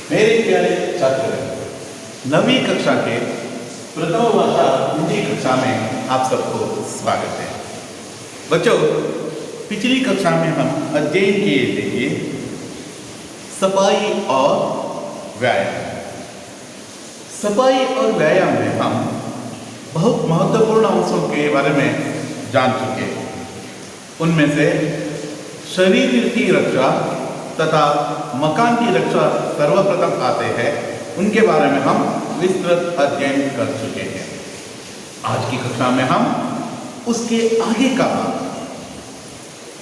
मेरे प्यारे छात्र, नवीं कक्षा के प्रथम भाषा हिंदी कक्षा में आप सबको स्वागत है। बच्चों, पिछली कक्षा में हम अध्ययन किए थे सफाई और व्यायाम। सफाई और व्यायाम में हम बहुत महत्वपूर्ण अंशों के बारे में जान चुके हैं। उनमें से शरीर की रक्षा तथा मकान की रक्षा सर्वप्रथम आते हैं, उनके बारे में हम विस्तृत अध्ययन कर चुके हैं। आज की कक्षा में हम उसके आगे का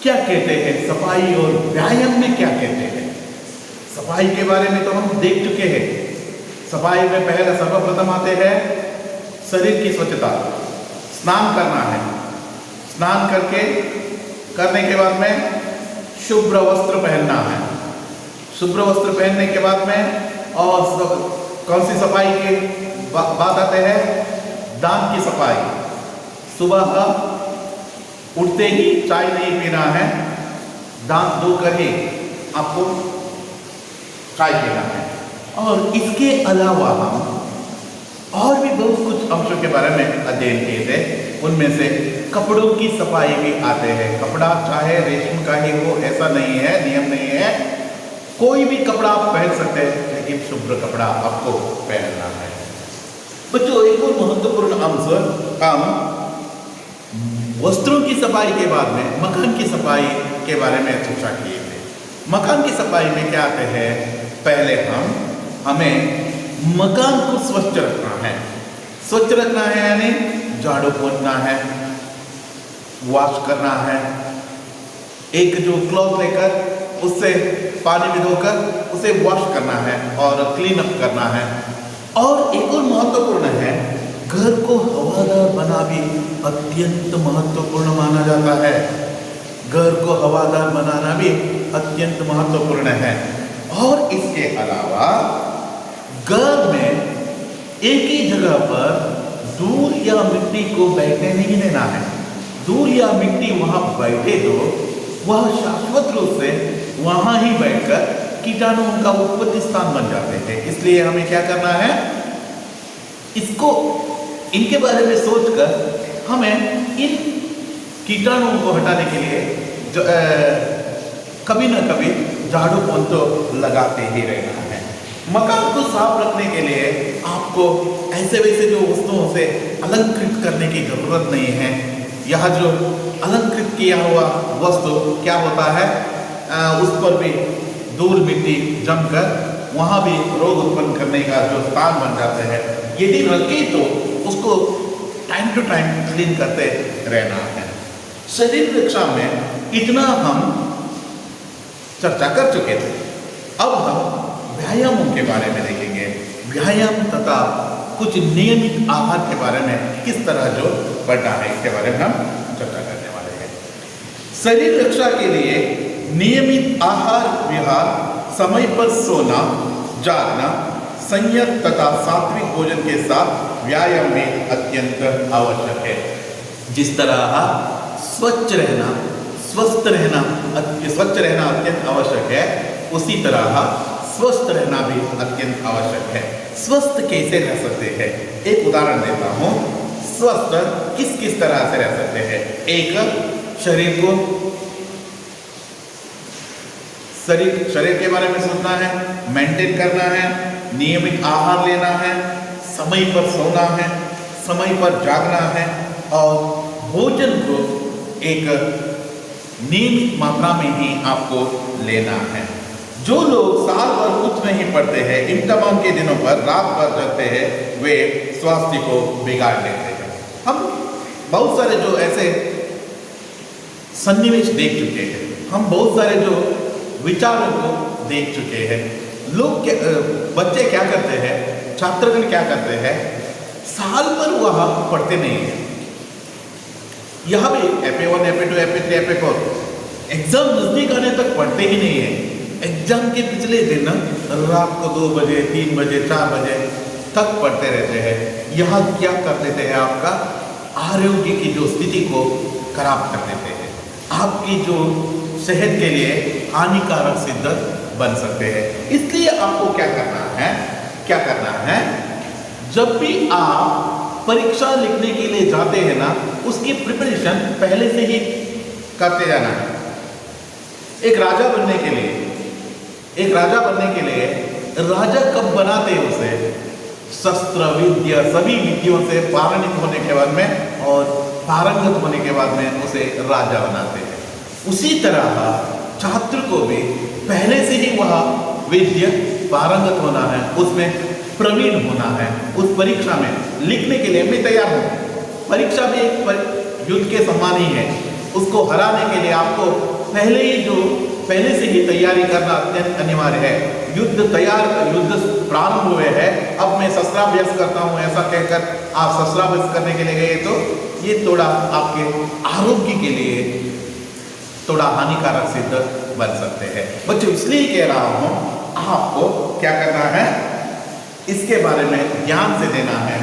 क्या कहते हैं, सफाई और व्यायाम में क्या कहते हैं। सफाई के बारे में तो हम देख चुके हैं। सफाई में पहले सर्वप्रथम आते हैं शरीर की स्वच्छता। स्नान करना है, स्नान करने के बाद में शुभ्र वस्त्र पहनना है। शुभ्र वस्त्र पहनने के बाद में और कौन सी सफाई की बात आते हैं, दांत की सफाई। सुबह उठते ही चाय नहीं पीना है, दांत धोकर ही आपको चाय पीना है। और इसके अलावा हम और भी बहुत कुछ अंशों के बारे में अध्ययन किए थे। उनमें से कपड़ों की सफाई भी आते हैं। कपड़ा चाहे रेशम का ही हो ऐसा नहीं है, नियम नहीं है। कोई भी कपड़ा आप पहन सकते हैं, लेकिन शुभ्र कपड़ा आपको पहनना है। बच्चों, एक और महत्वपूर्ण अंश, हम वस्त्रों की सफाई के बाद में मकान की सफाई के बारे में चर्चा किए थे। मकान की सफाई में क्या आते हैं, पहले हमें मकान को स्वच्छ रखना है। स्वच्छ रखना है यानी झाड़ू पोंछना है, वॉश करना है। एक जो क्लॉथ लेकर उससे पानी में धोकर उसे वॉश करना है और क्लीन अप करना है। और एक और महत्वपूर्ण है, घर को हवादार बनाना भी अत्यंत महत्वपूर्ण माना जाता है। घर को हवादार बनाना भी अत्यंत महत्वपूर्ण है। और इसके अलावा घर में एक ही जगह पर धूल या मिट्टी को बैठने नहीं देना है। धूल या मिट्टी वहां बैठे तो वह शाश्वत रूप से वहां ही बैठकर कीटाणुओं का उत्पत्ति स्थान बन जाते हैं। इसलिए हमें क्या करना है, इनके बारे में सोचकर हमें इन कीटाणुओं को हटाने के लिए कभी ना कभी झाड़ू पोंछा लगाते ही रहना है। मकान को साफ रखने के लिए आपको ऐसे वैसे जो वस्तुओं से अलंकृत करने की जरूरत नहीं है। यह जो अलंकृत किया हुआ वस्तु क्या होता है, उस पर भी धूल मिट्टी जमकर वहाँ भी रोग उत्पन्न करने का जो स्थान बन जाते हैं। यदि रखे तो उसको टाइम टू टाइम क्लीन करते रहना है। शरीर रक्षा में इतना हम चर्चा कर चुके थे। अब हम व्यायामों के बारे में देखेंगे। व्यायाम तथा कुछ नियमित आहार के बारे में किस तरह जो बढ़ना है, इसके बारे में हम चर्चा करने वाले हैं। शरीर रक्षा के लिए नियमित आहार विहार, समय पर सोना जागना, संयत तथा सात्विक भोजन के साथ व्यायाम भी अत्यंत आवश्यक है। जिस तरह स्वच्छ रहना अत्यंत आवश्यक है, उसी तरह स्वस्थ रहना भी अत्यंत आवश्यक है। स्वस्थ कैसे रह सकते हैं, एक उदाहरण देता हूँ। स्वस्थ किस किस तरह से रह सकते हैं। एक, शरीर के बारे में सोचना है, मेंटेन करना है, नियमित आहार लेना है, समय पर सोना है, समय पर जागना है और भोजन को एक नियमित मात्रा में ही आपको लेना है। जो लोग साल भर कुछ नहीं पढ़ते हैं, इन तमाम के दिनों पर रात भर जगते हैं, वे स्वास्थ्य को बिगाड़ लेते हैं। हम बहुत सारे जो ऐसे सन्निवेश देख चुके हैं, हम बहुत सारे जो विचारों को देख चुके हैं। बच्चे क्या करते हैं, छात्रगण क्या करते हैं, साल भर वह पढ़ते नहीं है। यह भी FA1, FA2, FA3, FA4 exam नजदीक आने तक पढ़ते ही नहीं है। एग्जाम के पिछले दिन रात को 2 बजे, 3 बजे, 4 बजे तक पढ़ते रहते हैं। यह क्या कर देते हैं, आपका आरोग्य की जो स्थिति को खराब कर देते हैं। आपकी जो सेहत के लिए हानिकारक सिद्ध बन सकते हैं। इसलिए आपको क्या करना क्या करना है, जब भी आप परीक्षा लिखने के लिए जाते हैं ना, उसकी प्रिपरेशन पहले से ही करते जाना है। एक राजा बनने के लिए राजा कब बनाते हैं उसे, शस्त्र विद्या सभी विद्यों से पारंगत होने के बाद में और पारंगत होने के बाद में उसे राजा बनाते हैं। उसी तरह छात्र को भी पहले से ही वह विद्या पारंगत होना है, उसमें प्रवीण होना है। उस परीक्षा में लिखने के लिए मैं तैयार हूँ। परीक्षा भी एक युद्ध के समान ही है। उसको हराने के लिए आपको पहले से ही तैयारी करना अत्यंत अनिवार्य है। युद्ध प्रारंभ हुए हैं, अब मैं शस्त्राभ्यास करता हूँ ऐसा कहकर आप शस्त्राभ्यास करने के लिए गए तो ये थोड़ा आपके आरोग्य के लिए थोड़ा हानिकारक सिद्ध बन सकते हैं। बच्चों, इसलिए कह रहा हूँ आपको क्या करना है, इसके बारे में ध्यान से देना है।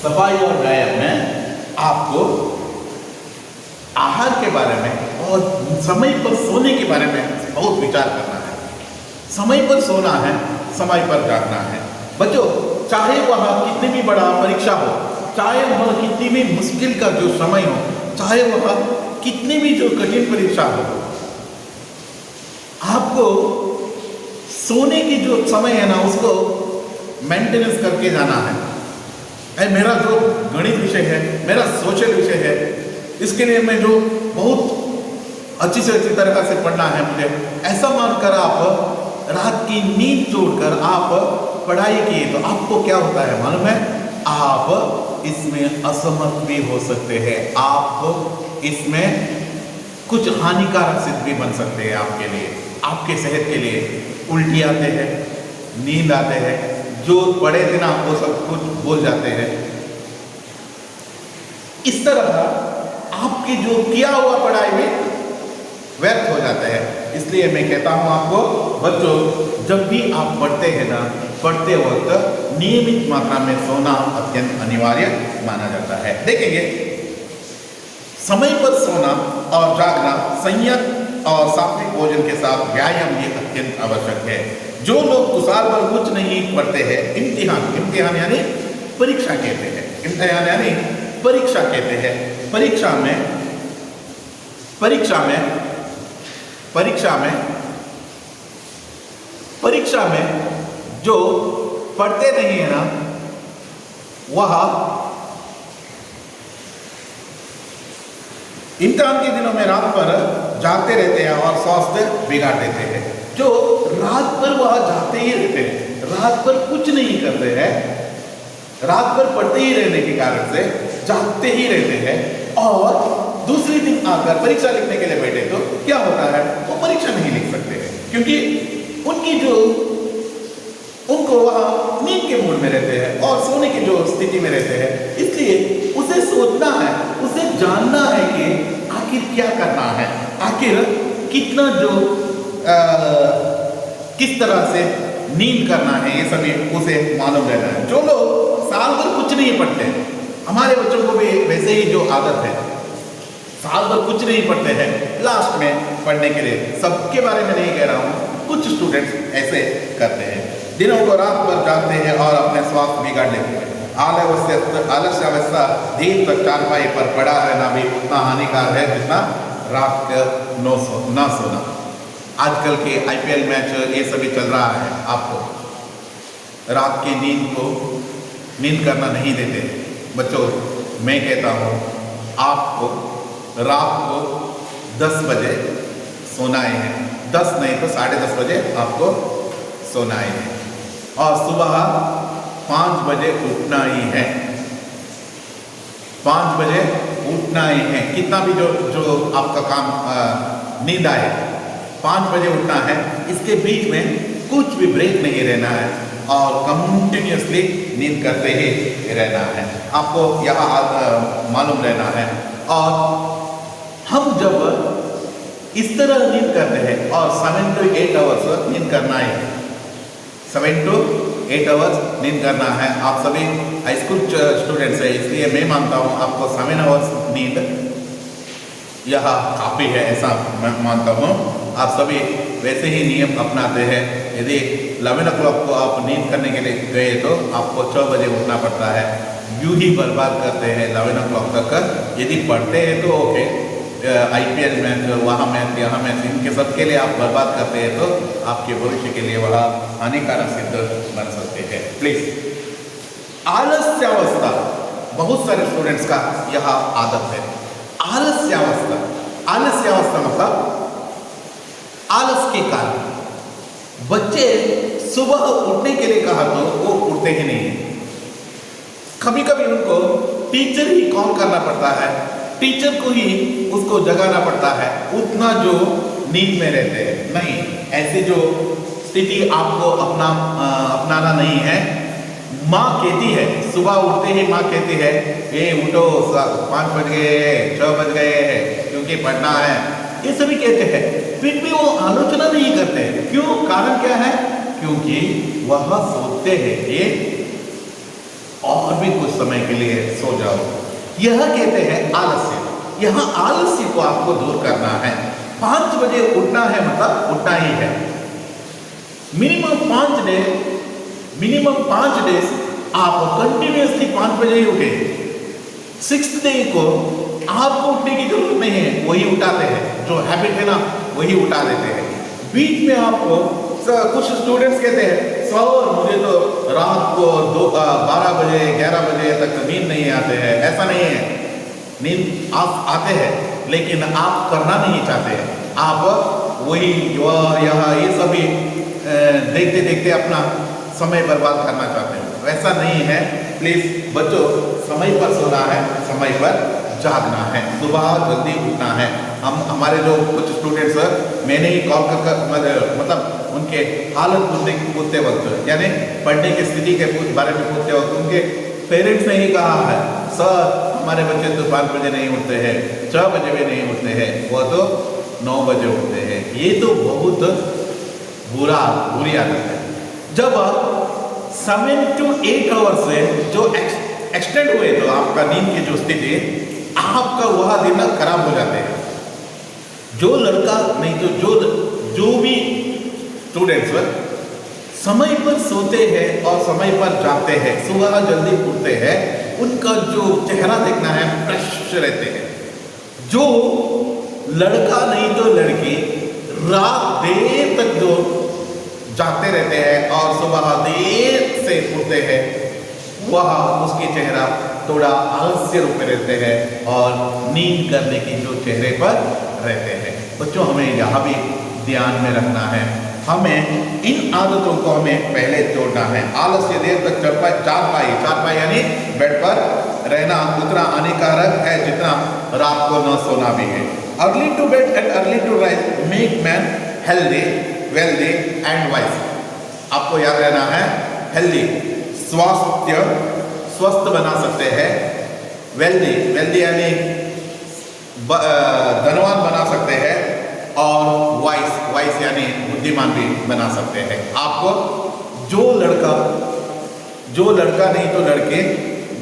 सफाई और व्यायाम में आपको आहार के बारे में और समय पर सोने के बारे में बहुत विचार करना है। समय पर सोना है, समय पर जागना है। बच्चों, चाहे वह कितनी भी बड़ा परीक्षा हो, चाहे वह कितनी भी मुश्किल का जो समय हो, चाहे वह कितनी भी जो कठिन परीक्षा हो, आपको सोने की जो समय है ना, उसको मेंटेनेंस करके जाना है। मेरा जो गणित विषय है, मेरा सोशल विषय है, इसके लिए मैं जो बहुत अच्छी से अच्छी तरह से पढ़ना है मुझे, ऐसा मानकर आप रात की नींद छोड़कर आप पढ़ाई किए तो आपको क्या होता है मालूम है, आप इसमें असमर्थ भी हो सकते हैं। आप इसमें कुछ हानिकारक सिद्ध भी बन सकते हैं आपके लिए, आपके सेहत के लिए। उल्टी आते हैं, नींद आते हैं, जो पढ़े थे ना वो सब कुछ भूल जाते हैं। इस तरह आपकी जो किया हुआ पढ़ाई में व्यर्थ हो जाता है। इसलिए मैं कहता हूं आपको बच्चों, जब भी आप पढ़ते हैं ना, पढ़ते वक्त नियमित मात्रा में सोना अत्यंत अनिवार्य माना जाता है। देखेंगे, समय पर सोना और जागना, संयम और सात्विक भोजन के साथ व्यायाम ये अत्यंत आवश्यक है। जो लोग साल भर कुछ नहीं पढ़ते हैं, इम्तिहान यानी परीक्षा कहते हैं, इम्तिहान यानी परीक्षा कहते हैं। परीक्षा में जो पढ़ते नहीं है ना, वह इम्तिहान के दिनों में रात पर जागते रहते हैं और स्वास्थ्य बिगाड़ देते हैं। जो रात पर वह जागते ही रहते हैं, रात पर कुछ नहीं करते हैं, रात भर पढ़ते ही रहने के कारण से जागते ही रहते हैं और दूसरे दिन आकर परीक्षा लिखने के लिए बैठे तो क्या होता है, वो परीक्षा नहीं लिख सकते हैं, क्योंकि उनको वह नींद के मूड में रहते हैं और सोने की जो स्थिति में रहते हैं। इसलिए उसे सोचना है, उसे जानना है कि आखिर क्या करना है, आखिर कितना जो किस तरह से नींद करना है, ये सभी उसे मालूम रहना है। जो लोग साल भर कुछ नहीं पढ़ते, हमारे बच्चों को भी वैसे ही जो आदत है, साल भर कुछ नहीं पढ़ते हैं, लास्ट में पढ़ने के लिए, सबके बारे में नहीं कह रहा हूँ, कुछ स्टूडेंट्स ऐसे करते हैं, दिनों को रात भर जागते हैं और अपने स्वास्थ्य बिगाड़ लेते हैं। आलस्य अवस्था दिन तक चारपाई पर पड़ा रहना भी उतना हानिकारक है जितना रात न सोना। आजकल के IPL मैच ये सभी चल रहा है, आपको रात की नींद करना नहीं देते। बच्चों, मैं कहता हूँ आपको रात को 10 बजे सोना है, 10 नहीं तो 10:30 बजे आपको सोना है और सुबह 5 बजे उठना ही है। 5 बजे उठना ही है, कितना भी जो आपका काम नींद आए, 5 बजे उठना है। इसके बीच में कुछ भी ब्रेक नहीं रहना है और कंटिन्यूसली नींद करते ही रहना है, आपको यहाँ मालूम रहना है। और हम जब इस तरह नींद करते हैं और 7 to 8 आवर्स नींद करना है, 7 to 8 आवर्स नींद करना है। आप सभी हाई स्कूल स्टूडेंट्स हैं, इसलिए मैं मानता हूँ आपको 7 आवर्स नींद यह काफ़ी है, ऐसा मैं मानता हूँ। आप सभी वैसे ही नियम अपनाते हैं। यदि 11 o'clock को आप नींद करने के लिए गए तो आपको 6 बजे उठना पड़ता है। यूँ ही बर्बाद करते हैं 11 o'clock तक। यदि पढ़ते हैं तो ओके, IPL मैच, वहाँ मैच, यहाँ मैच, इनके सब के लिए आप बर्बाद करते हैं तो आपके भविष्य के लिए वह हानिकारक सिद्ध बन सकते हैं। प्लीज़, आलस्यावस्था बहुत सारे स्टूडेंट्स का यह आदत है। आलस्यावस्था, आलस्यावस्था मतलब आलस के कारण बच्चे सुबह उठने के लिए कहा तो वो उठते ही नहीं है। कभी कभी उनको टीचर ही कॉल करना पड़ता है, टीचर को ही उसको जगाना पड़ता है, उतना जो नींद में रहते हैं। नहीं, ऐसी जो स्थिति आपको अपनाना नहीं है। माँ कहती है, सुबह उठते ही माँ कहती है ये उठो, 5 बज गए हैं, 6 बज गए हैं, क्योंकि पढ़ना है, ये सभी कहते हैं। फिर भी वो आलोचना नहीं करते। क्यों? कारण क्या है? क्योंकि वह सोचते हैं ये और भी कुछ समय के लिए सो जाओ। यह कहते हैं आलस्य। यहाँ आलस्य को आपको दूर करना है। 5 बजे उठना है मतलब उठना ही है। मिनिमम 5 डेज आप कंटिन्यूसली 5 बजे ही उठे। 6th डे को आपको उठने की जरूरत नहीं है, वही उठाते हैं। जो हैबिट है ना वही उठा देते हैं। बीच में आपको कुछ स्टूडेंट्स कहते हैं सर मुझे तो रात को 12 बजे 11 बजे तक नींद नहीं आते हैं। ऐसा नहीं है, नींद आप आते हैं लेकिन आप करना नहीं चाहते हैं। आप वही यह ये सभी देखते देखते अपना समय बर्बाद करना चाहते हैं। वैसा नहीं है। प्लीज़ बच्चों, समय पर सोना है, समय पर जागना है, सुबह जल्दी उठना है। हमारे जो कुछ स्टूडेंट्स, मैंने ही कॉल कर मतलब उनके हालत पूछते वक्त, यानी पढ़ने की स्थिति के बारे में पूछते वक्त उनके पेरेंट्स ने ही कहा है सर हमारे बच्चे तो 5 बजे नहीं उठते हैं, 6 बजे भी नहीं उठते हैं, वो तो 9 बजे उठते हैं। ये तो बहुत बुरी आदत है। जब 7 to 8 आवर्स से जो एक्सटेंड हुए तो आपका नींद की जो स्थिति, आपका वह दिन खराब हो जाते हैं। जो लड़का नहीं तो जो भी स्टूडेंट्स समय पर सोते हैं और समय पर जागते हैं, सुबह जल्दी उठते हैं, उनका जो चेहरा देखना है फ्रेश रहते हैं। जो लड़का नहीं तो लड़की रात देर तक जो जागते रहते हैं और सुबह देर से उठते हैं, वह उसके चेहरा थोड़ा आलस्य रूप में रहते हैं और नींद करने की जो चेहरे पर रहते हैं। बच्चों, हमें यहाँ भी ध्यान में रखना है। हमें इन आदतों को हमें पहले तोड़ना है। आलस्य देर तक चारपाई यानी बेड पर रहना उतना हानिकारक है जितना रात को न सोना भी है। Early to bed and early to rise make man healthy, wealthy and wise. आपको याद रहना है, हेल्दी स्वस्थ बना सकते हैं, वेल्दी यानी धनवान बना सकते हैं, और वाइस यानी बुद्धिमान भी बना सकते हैं। आपको जो लड़का नहीं तो लड़के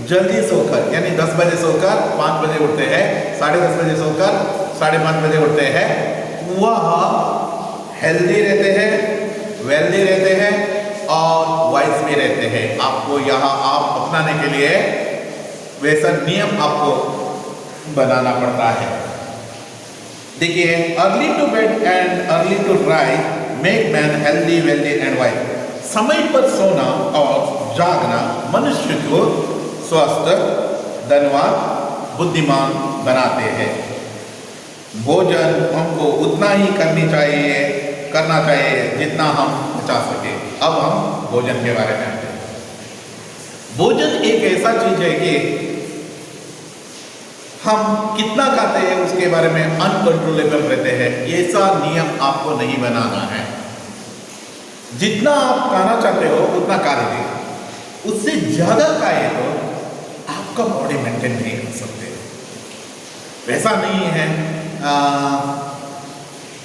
जल्दी सोकर यानी 10 बजे सोकर 5 बजे उठते हैं, 10:30 बजे सोकर 5:30 बजे उठते हैं, वह हेल्दी रहते हैं, वेल्दी रहते हैं और वाइस भी रहते हैं। आपको यहाँ आप अपनाने के लिए वैसा नियम आपको बनाना पड़ता है। देखिए, early to bed and early to rise make man healthy, wealthy and wise. समय पर सोना और जागना मनुष्य को स्वस्थ, धनवान, बुद्धिमान बनाते हैं। भोजन हमको उतना ही करना चाहिए जितना हम बचा सके। अब हम भोजन के बारे में आते हैं। भोजन एक ऐसा चीज है कि हम कितना खाते हैं उसके बारे में अनकंट्रोलेबल रहते हैं। ऐसा नियम आपको नहीं बनाना है। जितना आप खाना चाहते हो उतना खा लीजिए, उससे ज्यादा खाए तो आपका बॉडी मेंटेन नहीं कर सकते। वैसा नहीं है।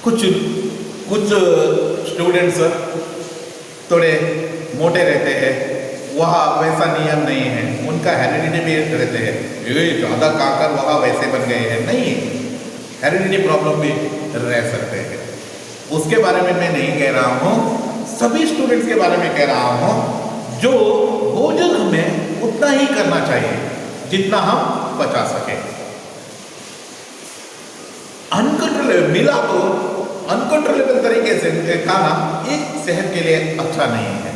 कुछ स्टूडेंट्स थोड़े मोटे रहते हैं, वहाँ वैसा नियम नहीं है। उनका हेरिडिटी भी रहते हैं, ये ज़्यादा खाकर वहाँ वैसे बन गए हैं, नहीं, हेरिडिटी प्रॉब्लम भी रह सकते हैं। उसके बारे में मैं नहीं कह रहा हूँ, सभी स्टूडेंट्स के बारे में कह रहा हूँ, जो भोजन हमें उतना ही करना चाहिए जितना हम पचा सके। अनकंट्रोलेबल मिला तो अनकंट्रोलेबल तरीके से खाना एक सेहत के लिए अच्छा नहीं है।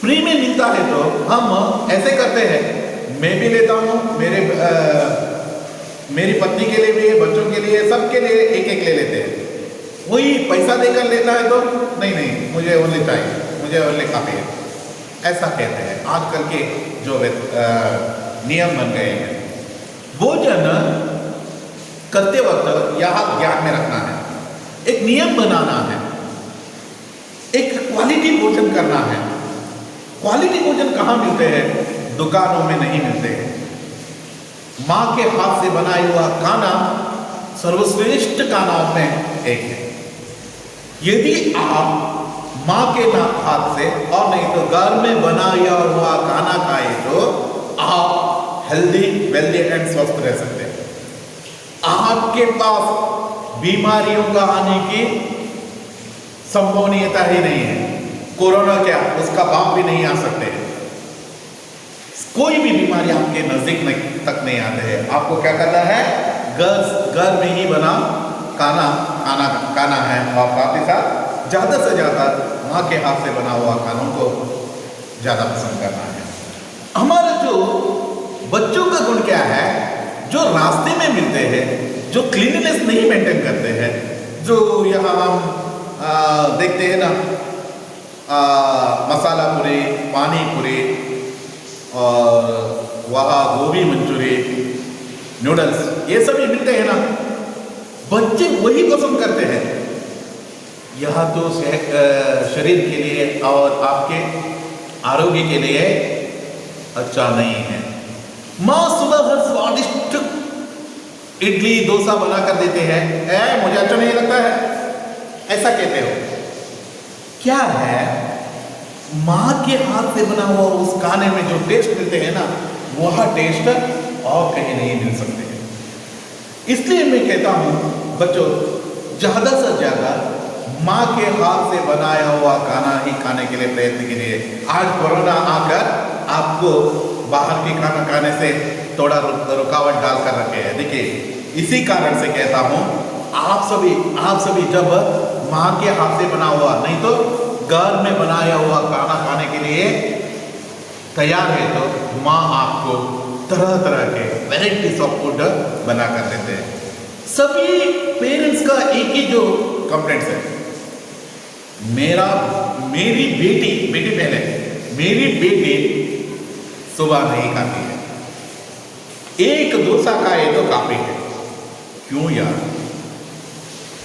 फ्री में मिलता है तो हम ऐसे करते हैं, मैं भी लेता हूँ, मेरी पत्नी के लिए भी, बच्चों के लिए, सबके लिए एक एक ले लेते हैं। वही पैसा देकर लेता है तो नहीं, मुझे ओनली चाहिए, मुझे ओनली काफ़ी है, ऐसा कहते हैं। आजकल के जो नियम बन गए हैं। भोजन करते वक्त यह ध्यान में रखना है, एक नियम बनाना है, एक क्वालिटी भोजन करना है। क्वालिटी भोजन कहाँ मिलते हैं? दुकानों में नहीं मिलते हैं। माँ के हाथ से बनाया हुआ खाना सर्वश्रेष्ठ खाना में एक है। यदि आप माँ के हाथ से और नहीं तो घर में बनाया हुआ खाना खाए तो आप हेल्दी, वेल्दी एंड स्वस्थ रह सकते हैं। आपके पास बीमारियों का आने की संभावनीयता ही नहीं है। कोरोना क्या, उसका बाप भी नहीं आ सकते हैं। कोई भी बीमारी आपके नजदीक तक नहीं आते हैं। आपको क्या करना है? घर में ही बना खाना है, और साथ ही साथ ज़्यादा से ज़्यादा माँ के हाथ से बना हुआ खानों को ज़्यादा पसंद करना है। हमारा जो बच्चों का गुण क्या है? जो रास्ते में मिलते हैं, जो क्लीननेस नहीं मेंटेन करते हैं, जो यहाँ हम देखते हैं ना, मसाला पूरी, पानी पूरी, और वहाँ गोभी मंचूरी, नूडल्स, ये सभी मिलते हैं ना, बच्चे वही पसंद करते हैं। यह तो शरीर के लिए और आपके आरोग्य के लिए अच्छा नहीं है। माँ सुबह हर स्वादिष्ट इडली डोसा बना कर देते हैं, मुझे अच्छा नहीं लगता है, ऐसा कहते हो। क्या है? माँ के हाथ से बना हुआ उस खाने में जो टेस्ट मिलते हैं ना, वह टेस्ट और कहीं नहीं मिल सकते हैं। इसलिए मैं कहता हूँ बच्चों, ज़्यादा से ज़्यादा माँ के हाथ से बनाया हुआ खाना ही खाने के लिए प्रयत्न कीजिए। आज कोरोना आकर आपको बाहर के खाना खाने से थोड़ा रुकावट डालकर रखे हैं। देखिए, इसी कारण से कहता हूँ, आप सभी जब माँ के हाथ से बना हुआ, नहीं तो घर में बनाया हुआ खाना खाने के लिए तैयार है तो माँ आपको तरह तरह के वैराइटीज ऑफ फूड बना कर देते हैं। सभी पेरेंट्स का एक ही जो कंप्लेंट्स है, मेरी बेटी सुबह नहीं खाती है, एक डोसा खाए तो काफी है। क्यों यार?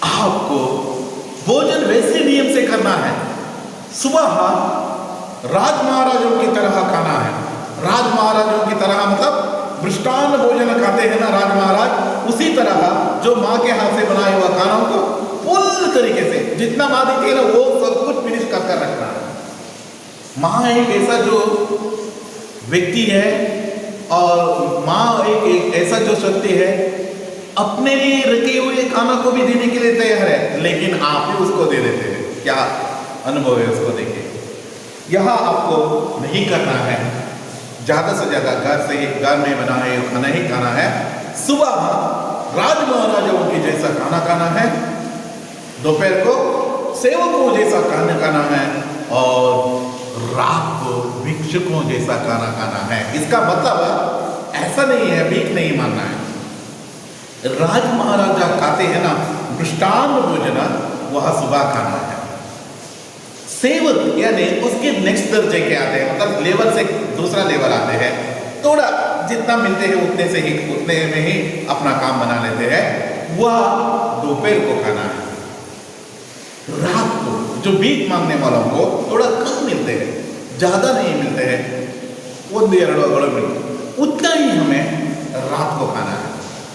आपको भोजन वैसे नियम से करना है। सुबह राज महाराजों की तरह खाना है। राज महाराजों की तरह मतलब मृष्टान्न भोजन खाते हैं ना राज महाराज, उसी तरह जो माँ के हाथ से बनाए हुआ खानों को फुल तरीके से जितना माँ देती है ना, वो सब कुछ फिनिश कर रखना है। माँ एक ऐसा जो व्यक्ति है, और माँ एक ऐसा जो शक्ति है, अपने लिए रखे हुए खाना को भी देने के लिए तैयार है, लेकिन आप ही उसको दे देते हैं। क्या अनुभव है उसको देखिए। यह आपको नहीं करना है। ज़्यादा से ज़्यादा घर में बना है खाना ही खाना है। सुबह राज महाराजाओं की जैसा खाना है, दोपहर को सेवकों जैसा खाना है, और रात को भिक्षुकों जैसा खाना है। इसका मतलब ऐसा नहीं है, भीख नहीं मानना है। राज महाराजा खाते हैं ना मृष्टान्न भोजन, वह सुबह खाना है। सेवक यानी उसके नेक्स्ट दर्जे के आते हैं, मतलब लेवल से दूसरा लेवल आते हैं, थोड़ा जितना मिलते हैं उतने में ही अपना काम बना लेते हैं। वह दोपहर को खाना है। रात को जो भीख मांगने वालों को थोड़ा कम मिलते हैं, ज़्यादा नहीं मिलते हैं, उतना ही हमें रात को खाना है।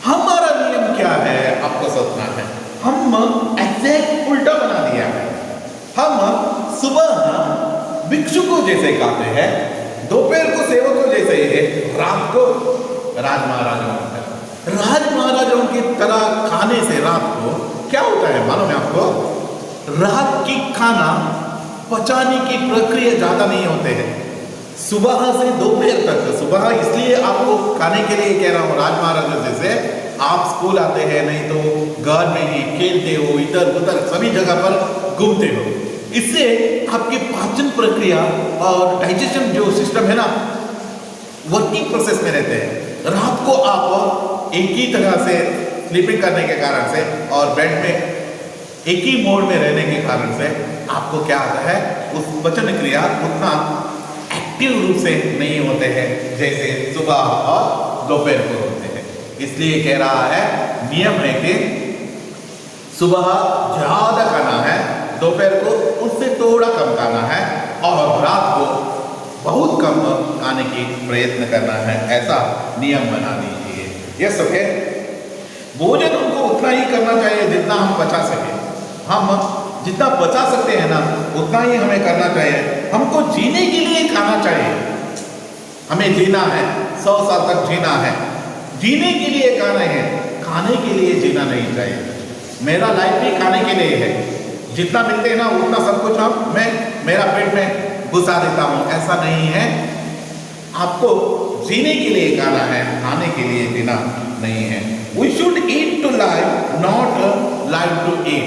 हमारा नियम क्या है आपको सोचना है। हम एग्जैक्ट उल्टा बना दिया है। हम सुबह भिक्षुकों जैसे खाते हैं, दोपहर को सेवकों जैसे ही है, रात को राज महाराजाओं की तरह खाने से रात को क्या होता है मालूम है आपको? रात की खाना पचाने की प्रक्रिया ज्यादा नहीं होते हैं, सुबह से दोपहर तक। सुबह इसलिए आपको खाने के लिए कह रहा हूँ, राज महाराजा जैसे आप स्कूल आते हैं, नहीं तो घर में ही खेलते हो, इधर उधर सभी जगह पर घूमते हो, इससे आपकी पाचन प्रक्रिया और डाइजेशन जो सिस्टम है ना, वर्किंग प्रोसेस में रहते हैं। रात को आप एक ही तरह से स्लीपिंग करने के कारण से और बेड में एक ही मोड में रहने के कारण से आपको क्या आता है, उस पचन क्रिया उतना एक्टिव रूप से नहीं होते हैं जैसे सुबह और दोपहर को होते हैं। इसलिए कह रहा है, नियम है कि सुबह ज्यादा खाना है, दोपहर को उससे थोड़ा कम खाना है और रात को बहुत कम खाने की प्रयत्न करना है, ऐसा नियम बना दीजिए। ये सब है, भोजन हमको उतना ही करना चाहिए जितना हम पचा सके। हम जितना बचा सकते हैं ना, उतना ही हमें करना चाहिए। हमको जीने के लिए खाना चाहिए, हमें जीना है, 100 साल तक जीना है, जीने के लिए खाना है, खाने के लिए जीना नहीं चाहिए। मेरा लाइफ भी खाने के लिए है, जितना मिलते हैं ना उतना सब कुछ मैं मेरा पेट में घुसा देता हूँ, ऐसा नहीं है। आपको जीने के लिए खाना है, खाने के लिए जीना नहीं है। We should eat to live, not live to eat.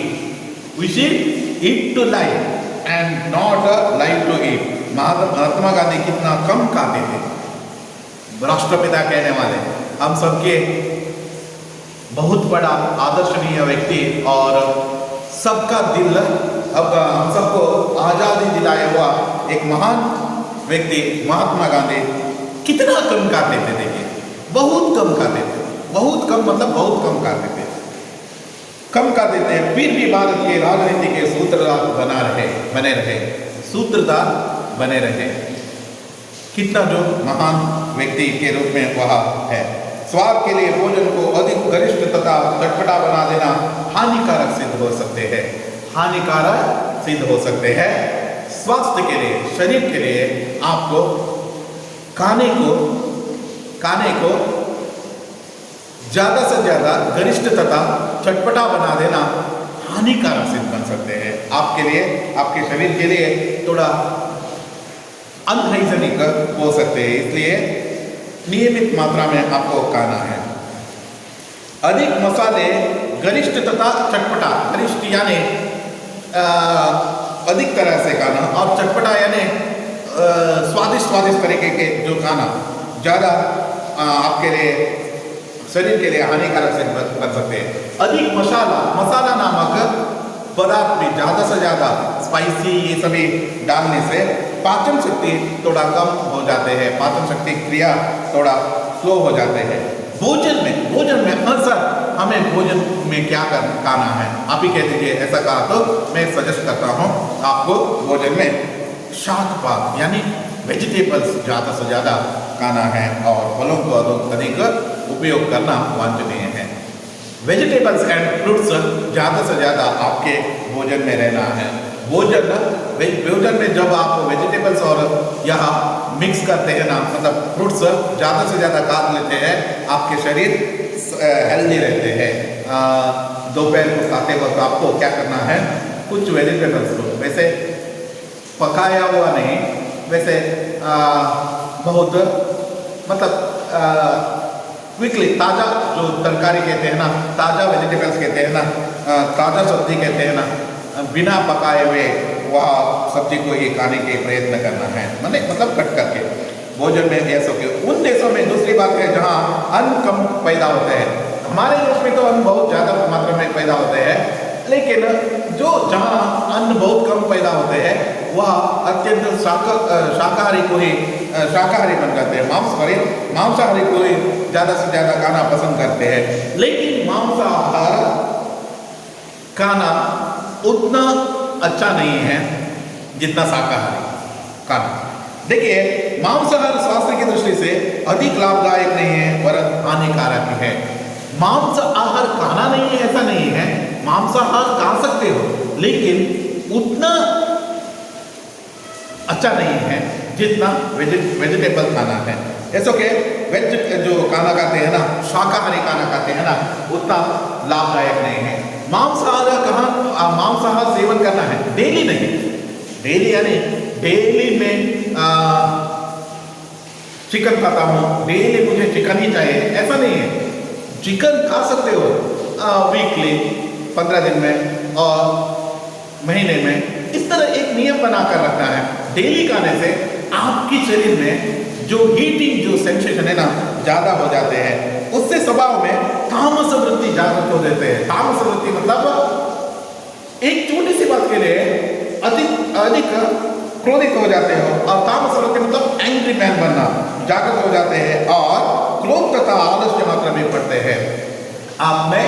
We should eat to live and not live to eat. Mahatma Gandhi कितना कम खाते थे, राष्ट्रपिता कहने वाले, हम सबके बहुत बड़ा आदर्शनीय व्यक्ति और सबका दिल, अब हम सबको आजादी दिलाया हुआ एक महान व्यक्ति महात्मा गांधी कितना कम खाते थे। देखिए, बहुत कम खाते थे, बहुत कम मतलब बहुत कम खाते थे, कम खाते थे, फिर भी भारत के राजनीति के सूत्रधार बने रहे, सूत्रधार बने रहे। कितना जो महान व्यक्ति के रूप में वह है। स्वाद के लिए भोजन को अधिक गरिष्ठ तथा चटपटा बना देना हानिकारक सिद्ध हो सकते हैं, हानिकारक सिद्ध हो सकते हैं। स्वास्थ्य के लिए, शरीर के लिए आपको खाने को ज्यादा से ज्यादा गरिष्ठ तथा चटपटा बना देना हानिकारक सिद्ध बन सकते हैं। आपके लिए, आपके शरीर के लिए थोड़ा अनहाइजेनिक हो सकते हैं, इसलिए नियमित मात्रा में आपको खाना है। अधिक मसाले, गरिष्ठ तथा चटपटा, गरिष्ठ यानी अधिक तरह से खाना और चटपटा यानी स्वादिष्ट तरीके के जो खाना ज़्यादा आपके लिए, शरीर के लिए हानिकारक से बन सकते हैं। अधिक मसाला नामक पदार्थ भी ज़्यादा से ज़्यादा स्पाइसी ये सभी डालने से पाचन शक्ति थोड़ा कम हो जाते हैं, पाचन शक्ति क्रिया थोड़ा स्लो हो जाते हैं। भोजन में असर, हमें भोजन में क्या खाना है, आप ही कह दीजिए। ऐसा कहा तो मैं सजेस्ट करता हूँ आपको भोजन में शाक पाक यानी वेजिटेबल्स ज़्यादा से ज़्यादा खाना है और फलों को अधिक उपयोग करना वांछनीय है। वेजिटेबल्स एंड फ्रूट्स ज़्यादा से ज़्यादा आपके भोजन में रहना है। भोजन में जब आप वेजिटेबल्स और यह मिक्स करते हैं ना, मतलब फ्रूट्स ज़्यादा से ज़्यादा खा लेते हैं, आपके शरीर हेल्दी रहते हैं। दोपहर को खाते वक्त आपको क्या करना है, कुछ वेजिटेबल्स को वैसे पकाया हुआ नहीं, वैसे बहुत मतलब क्विकली ताज़ा जो तरकारी कहते हैं ना, ताज़ा वेजिटेबल्स कहते हैं ना, ताज़ा सब्जी कहते हैं ना, बिना पकाए हुए वह सब्जी को ये खाने के प्रयत्न करना है, मतलब कट करके भोजन में यह सब। उन देशों में दूसरी बात है जहाँ अन्न कम पैदा होते हैं, हमारे देश में तो अन्न बहुत ज़्यादा मात्रा में पैदा होते हैं, लेकिन जो जहाँ अन्न बहुत कम पैदा होते हैं वह अत्यंत शाकाहारी को ही शाकाहारी बन जाते हैं, मांसाहारी को ही ज़्यादा से ज़्यादा खाना पसंद करते हैं। लेकिन मांसाहार खाना उतना अच्छा नहीं है जितना शाकाहारी खाना। देखिए, मांसाहार स्वास्थ्य की दृष्टि से अधिक लाभदायक नहीं है वरन हानिकारक है। मांसाहार खाना नहीं है ऐसा नहीं है, मांसाहार खा सकते हो, लेकिन उतना अच्छा नहीं है जितना वेजिटेबल खाना है। ऐसा के वेज जो खाना खाते हैं ना, शाकाहारी खाना खाते हैं ना, उतना लाभदायक नहीं है। मांसाहार सेवन करना है, डेली नहीं, डेली यानी डेली में चिकन खाता हूँ, डेली मुझे चिकन ही चाहिए, ऐसा नहीं है। चिकन खा सकते हो वीकली, 15 दिन में और महीने में, इस तरह एक नियम बनाकर रखना है। डेली खाने से आपकी शरीर में जो हीटिंग जो सेंसेशन है ना ज़्यादा हो जाते हैं, उससे स्वभाव में तामस वृत्ति जागृत हो देते हैं। तामस वृत्ति मतलब एक छोटी सी बात के लिए अधिक क्रोधित हो जाते हो, और तामस वृत्ति मतलब एंग्री मैन बनना, जागृत हो जाते हैं और क्रोध तथा आलस्य मात्रा में पड़ते हैं। आप में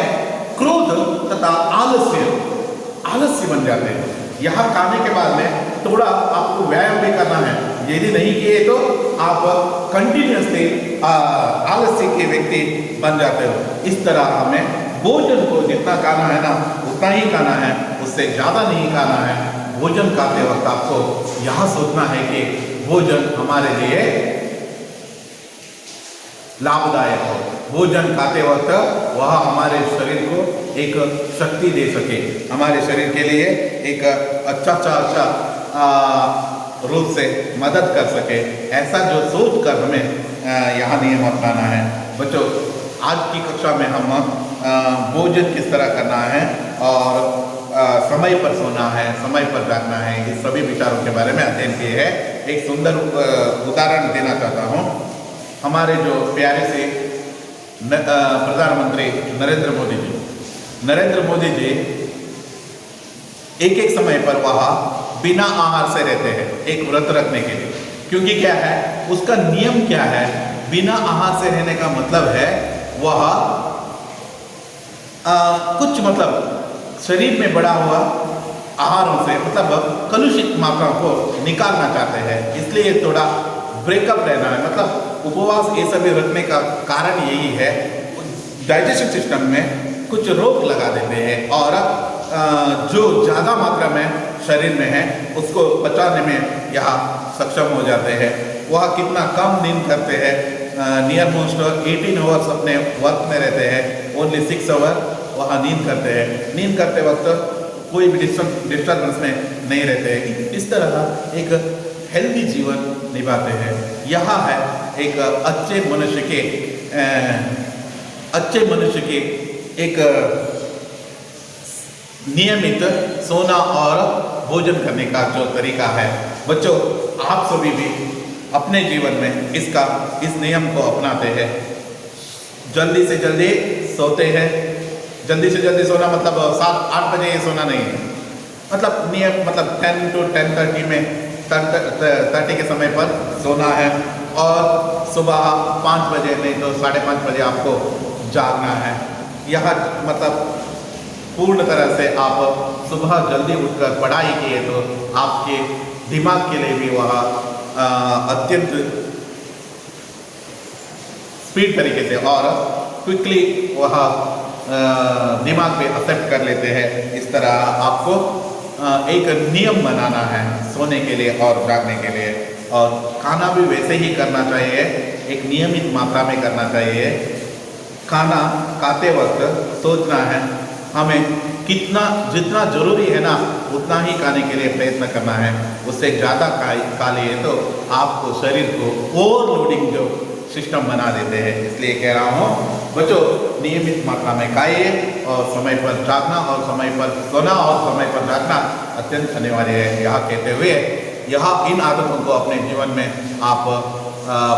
क्रोध तथा आलस्य बन जाते हैं। यहाँ खाने के बाद में थोड़ा आपको व्यायाम भी करना है, यदि नहीं किए तो आप कंटिन्यूसली आलस्य के व्यक्ति बन जाते हो। इस तरह हमें भोजन को जितना खाना है ना उतना ही खाना है, उससे ज़्यादा नहीं खाना है। भोजन खाते वक्त आपको यह सोचना है कि भोजन हमारे लिए लाभदायक हो। भोजन खाते वक्त वह हमारे शरीर को एक शक्ति दे सके, हमारे शरीर के लिए एक अच्छा रूप से मदद कर सके, ऐसा जो सोच कर हमें यहाँ नियम अपनाना है। बच्चों, आज की कक्षा में हम भोजन किस तरह करना है और समय पर सोना है, समय पर जागना है, इस सभी विचारों के बारे में अध्ययन किए हैं। एक सुंदर उदाहरण देना चाहता हूँ। हमारे जो प्यारे से प्रधानमंत्री नरेंद्र मोदी जी एक समय पर वहाँ बिना आहार से रहते हैं, एक व्रत रखने के लिए। क्योंकि क्या है उसका नियम, क्या है बिना आहार से रहने का मतलब है वह कुछ मतलब शरीर में बढ़ा हुआ आहारों से मतलब कलुषित मात्रा को निकालना चाहते हैं, इसलिए थोड़ा ब्रेकअप रहना है। मतलब उपवास ये सभी रखने का कारण यही है, डाइजेशन सिस्टम में कुछ रोक लगा देते हैं और जो ज़्यादा मात्रा में शरीर में है उसको बचाने में यहाँ सक्षम हो जाते हैं। वह कितना कम नींद करते हैं, नियर मोस्ट 18 आवर्स अपने वर्क में रहते हैं, ओनली 6 आवर वहाँ नींद करते हैं। नींद करते वक्त कोई भी डिस्टर्बेंस में नहीं रहते हैं। इस तरह एक हेल्दी जीवन निभाते हैं। यहाँ है एक अच्छे मनुष्य के एक नियमित सोना और भोजन करने का जो तरीका है। बच्चों, आप सभी भी अपने जीवन में इस नियम को अपनाते हैं। जल्दी से जल्दी सोते हैं। जल्दी से जल्दी सोना मतलब 7-8 बजे सोना नहीं है, मतलब नियम मतलब 10 to 10:30 में 10:30 के समय पर सोना है, और सुबह 5 बजे नहीं तो 5:30 बजे आपको जागना है। यह मतलब पूर्ण तरह से आप सुबह जल्दी उठकर पढ़ाई किए तो आपके दिमाग के लिए भी वह अत्यंत स्पीड तरीके से और क्विकली वह दिमाग पे एक्सेप्ट कर लेते हैं। इस तरह आपको एक नियम बनाना है सोने के लिए और जागने के लिए, और खाना भी वैसे ही करना चाहिए, एक नियमित मात्रा में करना चाहिए। खाना खाते वक्त सोचना है हमें जितना जरूरी है ना उतना ही खाने के लिए प्रयत्न करना है। उससे ज़्यादा खा लिए तो आपको शरीर को ओवरलोडिंग जो सिस्टम बना देते हैं। इसलिए कह रहा हूँ बच्चों, नियमित मात्रा में खाइए और समय पर जागना और समय पर सोना और समय पर जागना अत्यंत अनिवार्य है। यह कहते हुए इन आदतों को अपने जीवन में आप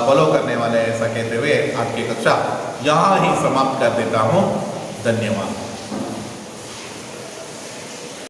फॉलो करने वाले, ऐसा कहते हुए आज की कक्षा यहाँ ही समाप्त कर देता हूँ। धन्यवाद।